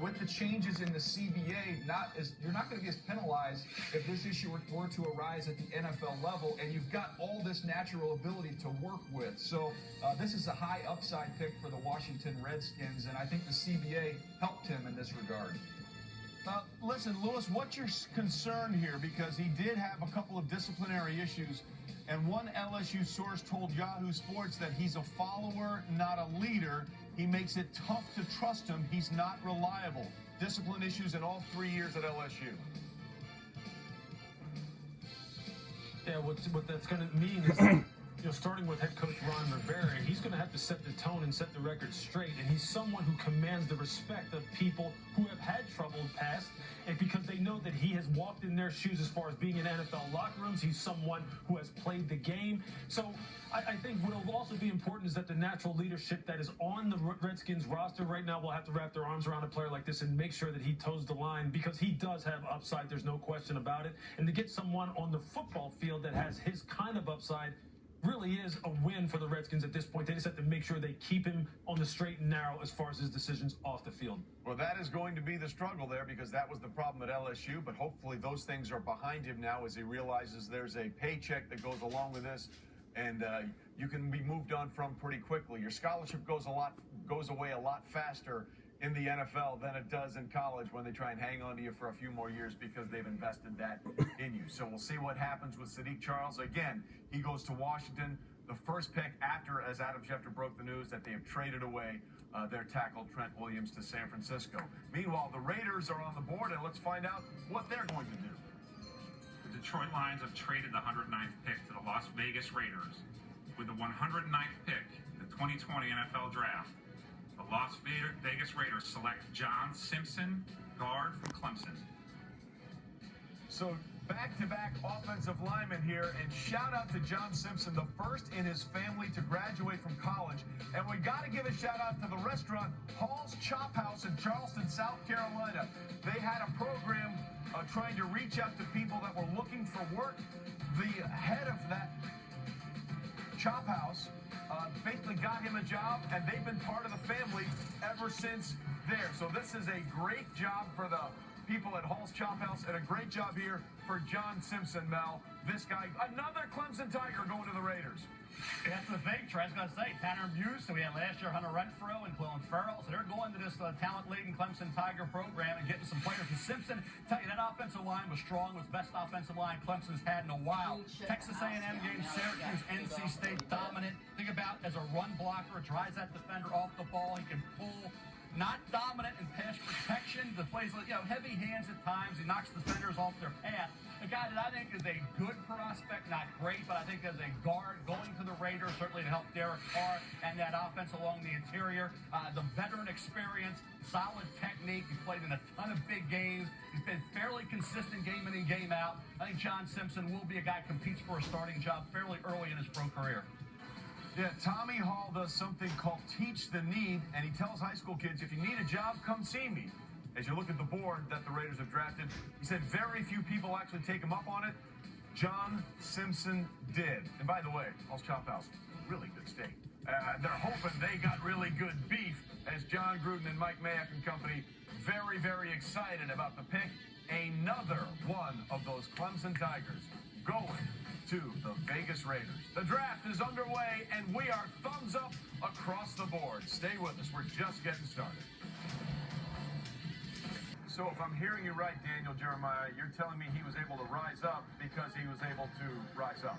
with the changes in the CBA, you're not going to be as penalized if this issue were to arise at the NFL level, and you've got all this natural ability to work with. So this is a high upside pick for the Washington Redskins, and I think the CBA helped him in this regard. Listen, Lewis, what's your concern here? Because he did have a couple of disciplinary issues, and one LSU source told Yahoo Sports that he's a follower, not a leader. He makes it tough to trust him. He's not reliable. Discipline issues in all 3 years at LSU. Yeah, what that's going to mean is starting with head coach Ron Rivera, he's going to have to set the tone and set the record straight. And he's someone who commands the respect of people who have had troubled past, and because they know that he has walked in their shoes as far as being in NFL locker rooms. He's someone who has played the game. So I think what will also be important is that the natural leadership that is on the Redskins roster right now will have to wrap their arms around a player like this and make sure that he toes the line, because he does have upside. There's no question about it. And to get someone on the football field that has his kind of upside really is a win for the Redskins at this point. They just have to make sure they keep him on the straight and narrow as far as his decisions off the field. Well, that is going to be the struggle there, because that was the problem at LSU, but hopefully those things are behind him now as he realizes there's a paycheck that goes along with this, and you can be moved on from pretty quickly. Your scholarship goes away a lot faster in the NFL than it does in college when they try and hang on to you for a few more years because they've invested that in you. So we'll see what happens with Sadiq Charles. Again, he goes to Washington, the first pick after, as Adam Schefter broke the news, that they have traded away their tackle Trent Williams to San Francisco. Meanwhile, the Raiders are on the board, and let's find out what they're going to do. The Detroit Lions have traded the 109th pick to the Las Vegas Raiders. With the 109th pick in the 2020 NFL Draft, the Las Vegas Raiders select John Simpson, guard from Clemson. So back-to-back offensive linemen here, and shout out to John Simpson, the first in his family to graduate from college. And we got to give a shout out to the restaurant Hall's Chop House in Charleston, South Carolina. They had a program trying to reach out to people that were looking for work. The head of that Chop House basically got him a job, and they've been part of the family ever since there. So this is a great job for the people at Hall's Chop House, and a great job here for John Simpson, Mel. This guy, another Clemson Tiger going to the Raiders. That's the thing, Trent's going to say. Tanner Muse, so we had last year Hunter Renfrow and Clelin Ferrell. So they're going to this talent-laden Clemson Tiger program and getting some players. And Simpson, tell you, that offensive line was strong, was best offensive line Clemson's had in a while. Texas A&M game, Syracuse, NC State dominant. Think about as a run blocker, drives that defender off the ball. He can pull. Not dominant in pass protection. The plays, heavy hands at times. He knocks defenders off their path. A guy that I think is a good prospect, not great, but I think as a guard going to the Raiders, certainly to help Derek Carr and that offense along the interior. The veteran experience, solid technique. He's played in a ton of big games. He's been fairly consistent game in and game out. I think John Simpson will be a guy who competes for a starting job fairly early in his pro career. Yeah, Tommy Hall does something called Teach the Need, and he tells high school kids, if you need a job, come see me. As you look at the board that the Raiders have drafted, he said very few people actually take him up on it. John Simpson did. And by the way, Hall's Chop House, really good steak. They're hoping they got really good beef, as John Gruden and Mike Mayock and company very, very excited about the pick. Another one of those Clemson Tigers going to the Vegas Raiders. The draft is underway, and we are thumbs up across the board. Stay with us. We're just getting started. So if I'm hearing you right, Daniel Jeremiah, you're telling me he was able to rise up because he was able to rise up.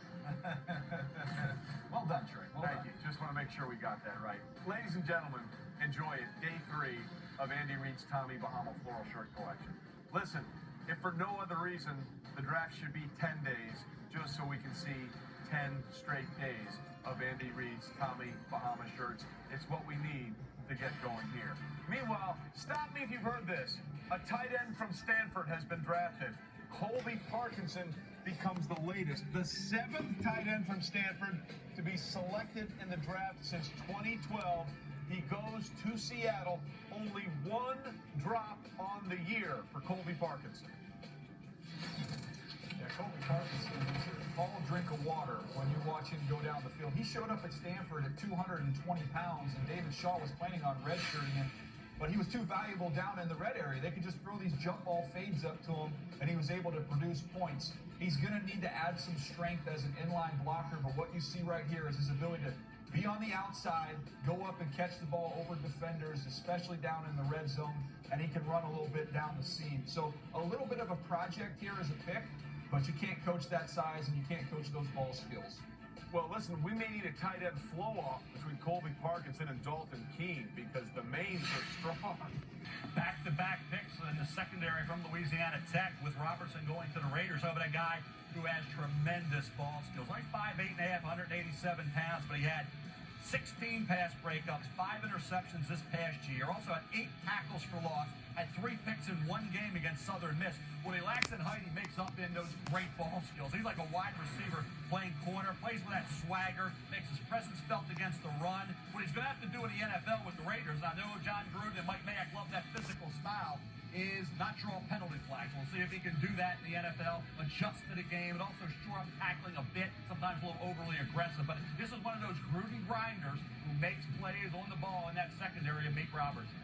Well done, Trey. Thank you. Just want to make sure we got that right. Ladies and gentlemen, enjoy it. Day 3 of Andy Reid's Tommy Bahama Floral Shirt Collection. Listen, if for no other reason, the draft should be 10 days, just so we can see 10 straight days of Andy Reid's Tommy Bahama shirts. It's what we need to get going here. Meanwhile, stop me if you've heard this. A tight end from Stanford has been drafted. Colby Parkinson becomes the latest, the 7th tight end from Stanford to be selected in the draft since 2012. He goes to Seattle. Only one drop on the year for Colby Parkinson. Yeah, Colby Parkinson is a tall drink of water when you watch him go down the field. He showed up at Stanford at 220 pounds, and David Shaw was planning on redshirting him. but he was too valuable down in the red area. They could just throw these jump ball fades up to him, and he was able to produce points. He's going to need to add some strength as an inline blocker, but what you see right here is his ability to be on the outside, go up and catch the ball over defenders, especially down in the red zone, and he can run a little bit down the seam. So a little bit of a project here as a pick, but you can't coach that size and you can't coach those ball skills. Well, listen, we may need a tight end flow-off between Colby Parkinson and Dalton Keene because the mains are strong. Back-to-back picks in the secondary from Louisiana Tech, with Robertson going to the Raiders over a guy who has tremendous ball skills. Like 5'8 and a half, 187 pounds, but he had 16 pass breakups, 5 interceptions this past year. Also had 8 tackles for loss, had 3 picks in one game against Southern Miss. What he lacks in height, he makes up in those great ball skills. He's like a wide receiver playing corner, plays with that swagger, makes his presence felt against the run. What he's going to have to do in the NFL with the Raiders, and I know John Gruden and Mike Mayock love that physical style, is not draw penalty flags. We'll see if he can do that in the NFL, adjust to the game, and also shore up tackling a bit, sometimes a little overly aggressive. But this is one of those Gruden grinders who makes plays on the ball in that secondary of Amik Robertson.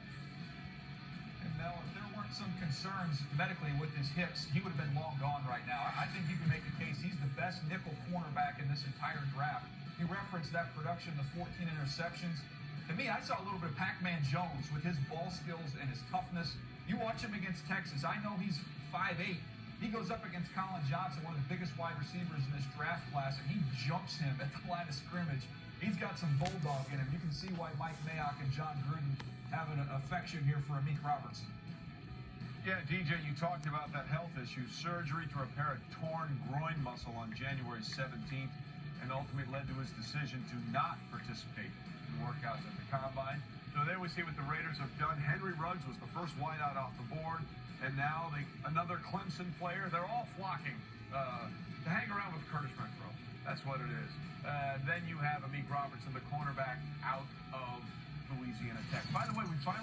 And Mel, if there weren't some concerns medically with his hips, he would have been long gone right now. I think you can make a case he's the best nickel cornerback in this entire draft. You referenced that production, the 14 interceptions. To me, I saw a little bit of Pac-Man Jones with his ball skills and his toughness. You watch him against Texas. I know he's 5'8". He goes up against Colin Johnson, one of the biggest wide receivers in this draft class, and he jumps him at the line of scrimmage. He's got some bulldog in him. You can see why Mike Mayock and John Gruden have an affection here for Amik Robertson. Yeah, DJ, you talked about that health issue. Surgery to repair a torn groin muscle on January 17th, and ultimately led to his decision to not participate in workouts at the Combine. So there we see what the Raiders have done. Henry Ruggs was the first wideout off the board, and now another Clemson player. They're all flocking to hang around with Curtis Renfrow. That's what it is. Then you have Amik Robertson, the cornerback, out of Louisiana Tech. By the way, we finally